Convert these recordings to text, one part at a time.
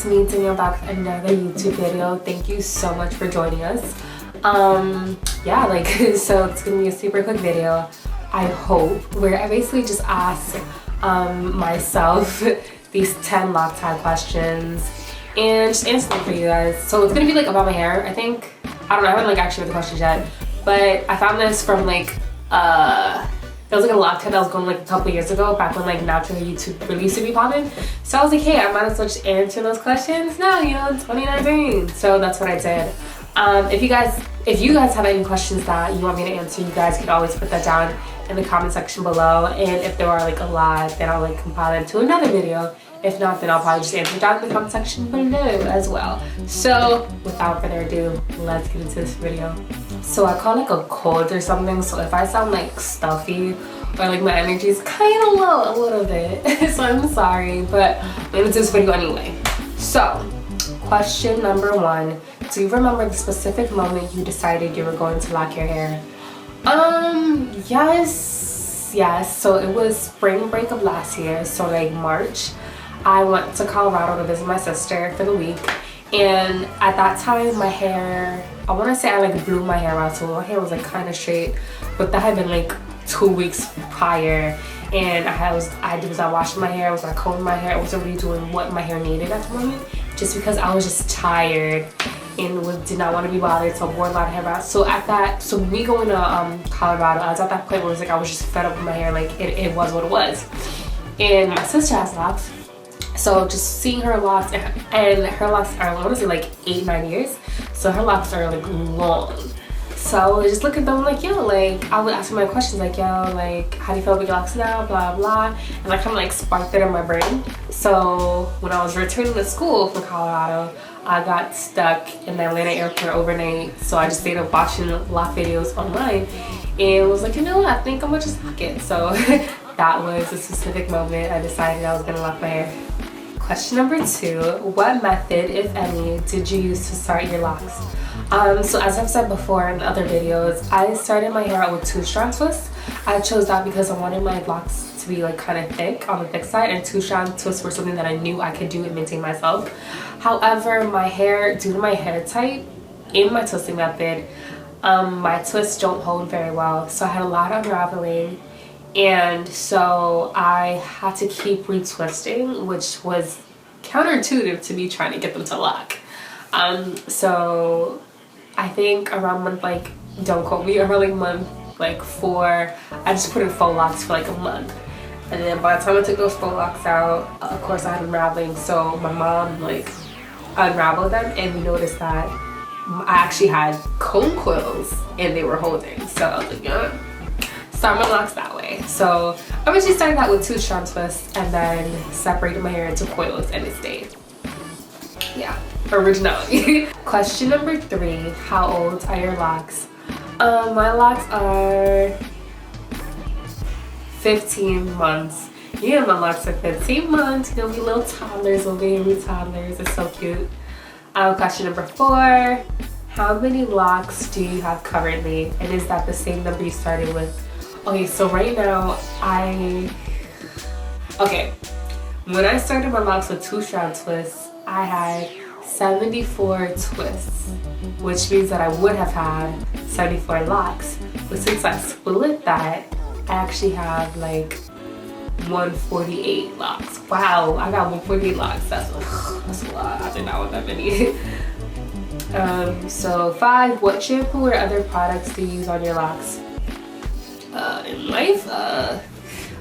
it's me Danielle back with another YouTube video. Thank you so much for joining us. Yeah, like so it's gonna be a super quick video, I hope, where I basically just ask myself these 10 Locs questions and just answer them for you guys. So it's gonna be like about my hair, I think. I don't know, I haven't like actually read the questions yet, but I found this from like it was like a Loc tip that was going like a couple years ago, back when like natural YouTube really used to be popping. So I was like, hey, I might as well just answer those questions now, you know, in 2019. So that's what I did. If you guys have any questions that you want me to answer, you guys can always put that down in the comment section below. And if there are like a lot, then I'll like compile it into another video. If not, then I'll probably just answer down in the comment section below as well. So without further ado, let's get into this video. So I call like a cold or something, so if I sound like stuffy or like my energy is kind of low a little bit, so I'm sorry, but I'm gonna do this video anyway. So question number 1, do you remember the specific moment you decided you were going to lock your hair? Yes, so it was spring break of last year, so like March. I went to Colorado to visit my sister for the week, and at that time my hair, I want to say I like blew my hair out, so my hair was like kind of straight, but that had been like 2 weeks prior, and I was not washing my hair, I was not combing my hair, I wasn't really doing what my hair needed at the moment, just because I was just tired and did not want to be bothered, so I wore a lot of hair out. So me going to Colorado, I was at that point where it was like I was just fed up with my hair, like it was what it was. And my sister has locks, so just seeing her locks, and her locks are, I want to say like 8-9 years, so her locks are like long. So I would just look at them like, yo, like I would ask her my questions like, yo, like how do you feel about your locks now, blah blah, and I kind of like sparked it in my brain. So when I was returning to school from Colorado, I got stuck in the Atlanta airport overnight, so I just stayed up watching lock videos online and was like, you know what, I think I'm gonna just lock it. So that was a specific moment I decided I was gonna lock my hair. Question number 2, what method, if any, did you use to start your locks? So as I've said before in other videos, I started my hair out with 2-strand twists. I chose that because I wanted my locks to be like kind of thick on the thick side, and 2-strand twists were something that I knew I could do and maintain myself. However, my hair, due to my hair type, in my twisting method, my twists don't hold very well, so I had a lot of unraveling, and so I had to keep retwisting, which was counterintuitive to me trying to get them to lock. So I think around month, like, don't quote me, around like month like 4, I just put in faux locks for like a month, and then by the time I took those faux locks out, of course I had unraveling, so my mom like unraveled them, and we noticed that I actually had comb coils and they were holding, so I was like, yeah, start my locks that way. So I originally started out with 2-strand twists and then separated my hair into coils, and it stayed. Yeah, originality. Question number 3, how old are your locks? My locks are 15 months. Yeah, my locks are 15 months. You know, we little toddlers over here, we toddlers. It's so cute. Question number 4, how many locks do you have currently? And is that the same number you started with? Okay, so right now, when I started my locks with 2-strand twists, I had 74 twists, which means that I would have had 74 locks. But since I split that, I actually have like 148 locks. Wow, I got 148 locks. That's a lot. I did not want that many. So 5, what shampoo or other products do you use on your locks? In life?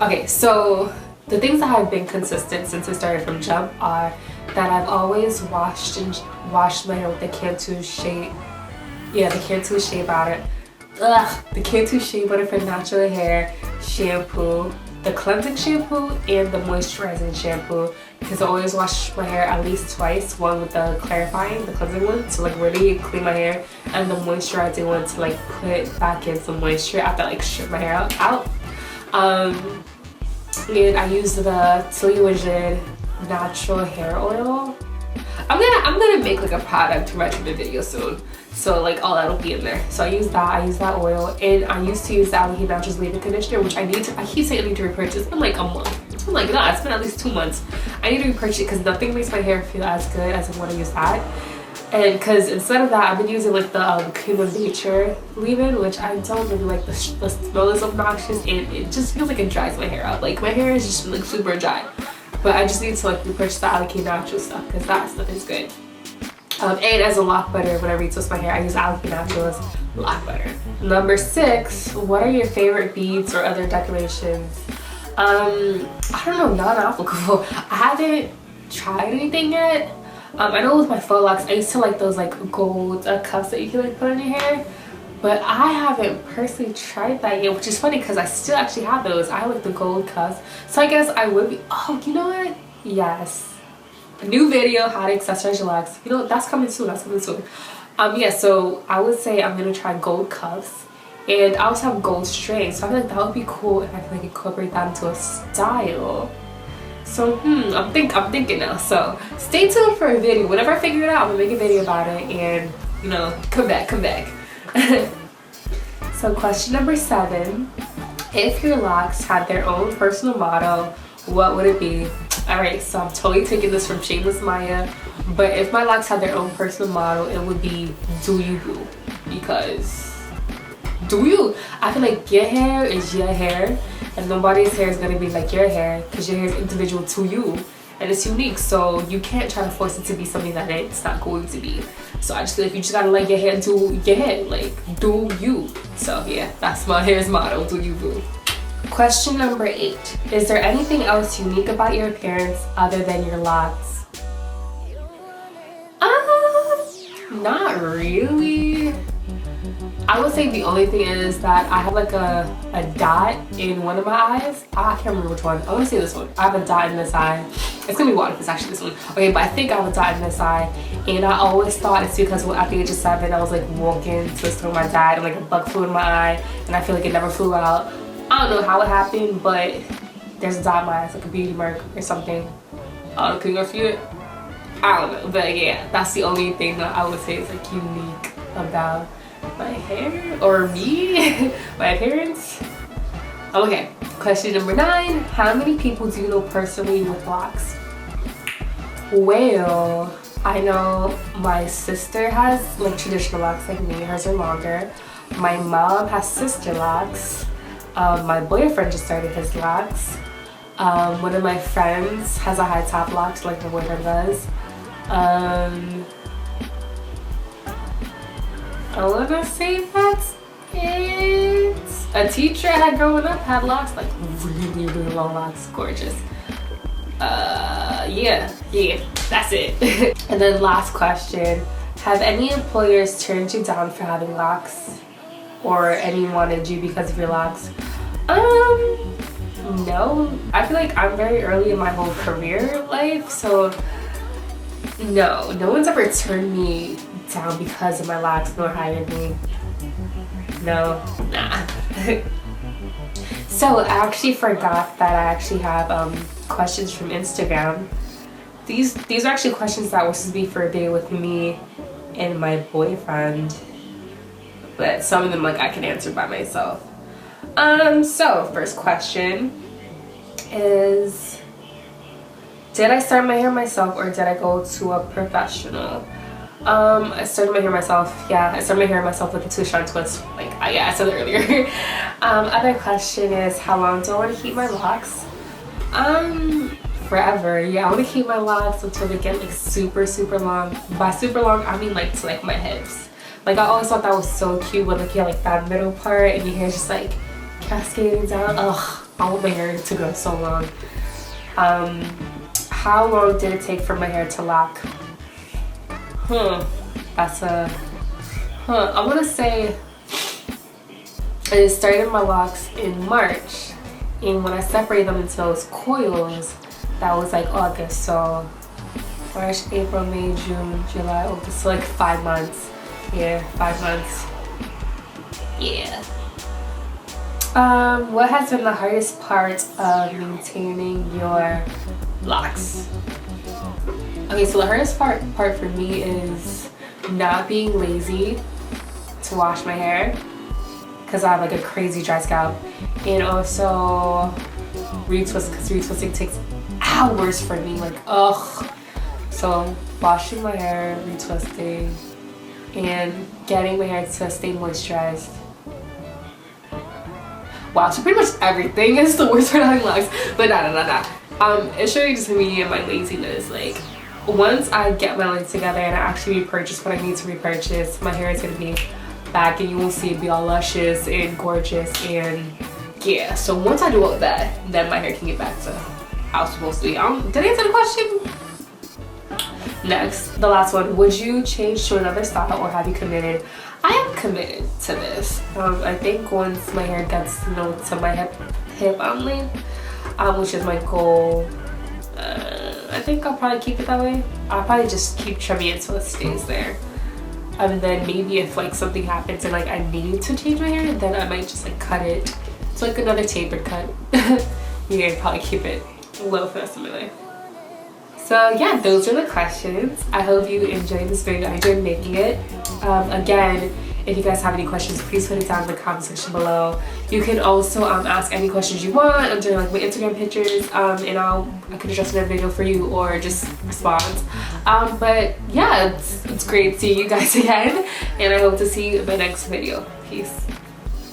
Okay, so the things that have been consistent since I started from jump are that I've always washed my hair with the Cantu Shea. Yeah, the Cantu Shea Butter. The Cantu Shea Butter for natural hair shampoo, the cleansing shampoo, and the moisturizing shampoo, because I always wash my hair at least twice, one with the clarifying, the cleansing one to like really clean my hair, and the moisturizing one to like put back in some moisture after like strip my hair out. And I use the Tilly natural hair oil. I'm gonna make like a product retro video soon, so like all that'll be in there. So I use that oil, and I used to use the Allergy Naturals leave-in conditioner, which I keep saying I need to repurchase in like a month. I'm like, nah, it's been at least 2 months. I need to repurchase it because nothing makes my hair feel as good as when I use that. And because instead of that, I've been using like the Cream of Nature leave-in, which I don't really like. The smell is obnoxious and it just feels like it dries my hair out. Like my hair is just like super dry. But I just need to like repurchase the Alaki Natural stuff because that stuff is good. And as a lock butter, when I retwist my hair, I use Alaki Natural's lock butter. Number 6, what are your favorite beads or other decorations? I don't know, non-applicable. I haven't tried anything yet. I know with my faux locks, I used to like those like gold cuffs that you can like put in your hair, but I haven't personally tried that yet, which is funny because I still actually have those. I have like the gold cuffs, so I guess I would be. Oh, you know what? Yes, a new video, how to accessorize your locks. You know, that's coming soon. That's coming soon. Yeah. So I would say I'm gonna try gold cuffs, and I also have gold strings. So I feel like that would be cool if I could like incorporate that into a style. So I'm thinking now. So stay tuned for a video. Whenever I figure it out, I'm gonna make a video about it and, you know, come back. So question number 7, if your locks had their own personal motto, what would it be? Alright, so I'm totally taking this from Shameless Maya, but if my locks had their own personal motto, it would be do you boo, because do you? I feel like your hair is your hair and nobody's hair is gonna be like your hair because your hair is individual to you and it's unique, so you can't try to force it to be something that it's not going to be. So I just feel like you just gotta let your hair do your hair, like do you. So yeah, that's my hair's motto, do you boo. Question number 8, is there anything else unique about your appearance other than your locks? Not really. I would say the only thing is that I have like a dot in one of my eyes. I can't remember which one. I want to say this one. I have a dot in this eye. It's gonna be water if it's actually this one. Okay, but I think I have a dot in this eye, and I always thought it's because at the age of 7 I was like walking to the store with my dad and like a bug flew in my eye and I feel like it never flew out. I don't know how it happened, but there's a dot in my eye. It's like a beauty mark or something. Can you go see it? I don't know, but yeah, that's the only thing that I would say is like unique about my hair or me, my appearance. Okay, question number 9, how many people do you know personally with locks? Well, I know my sister has like traditional locks like me, hers are longer. My mom has sister locks. My boyfriend just started his locks. One of my friends has a high top locks like my boyfriend does. I wanna say that's it. A teacher I had growing up had locks, like really long locks, gorgeous. Yeah, that's it. And then last question, have any employers turned you down for having locks? Or any wanted you because of your locks? No. I feel like I'm very early in my whole career life, so no one's ever turned me down because of my locks nor hired me. No, nah. So I actually forgot that I actually have questions from Instagram. These are actually questions that were supposed to be for a video with me and my boyfriend, but some of them like I can answer by myself. So first question is, did I start my hair myself or did I go to a professional? I started my hair myself. Yeah, I started my hair myself with a two-strand twist. Like, I said it earlier. Other question is, how long do I want to keep my locks? Forever. Yeah, I want to keep my locks until they get like super long. By super long, I mean like to like my hips. Like I always thought that was so cute when like you have like that middle part and your hair's just like cascading down. Ugh, I want my hair to go so long. How long did it take for my hair to lock? That's a I want to say I started my locks in March, and when I separated them into those coils, that was like August. So March, April, May, June, July, August, so like 5 months. Yeah, 5 months. Yeah. What has been the hardest part of maintaining your locks? Okay, so the hardest part for me is not being lazy to wash my hair because I have like a crazy dry scalp, and also retwist because retwisting takes hours for me, like ugh. So washing my hair, retwisting, and getting my hair to stay moisturized. Wow, so pretty much everything is the worst part of having locks, but nah. It's really just me and my laziness. Like, once I get my life together and I actually repurchase what I need to repurchase, my hair is gonna be back and you will see it be all luscious and gorgeous, and yeah. So once I do all of that, then my hair can get back to how it's supposed to be. Did I answer the question? Next, the last one. Would you change to another style or have you committed? I am committed to this. I think once my hair gets, you know, to my hip length, which is my goal, I think I'll probably keep it that way. I'll probably just keep trimming it until it stays there. And then maybe if like something happens and like I need to change my hair, then I might just like cut it. It's like another tapered cut. Yeah, I'd probably keep it low for the rest of my life. So yeah, those are the questions. I hope you enjoyed this video. I enjoyed making it. Again, if you guys have any questions, please put it down in the comment section below. You can also ask any questions you want under like my Instagram pictures, and I could address in a video for you or just respond. But yeah, it's great seeing you guys again, and I hope to see you in my next video. Peace.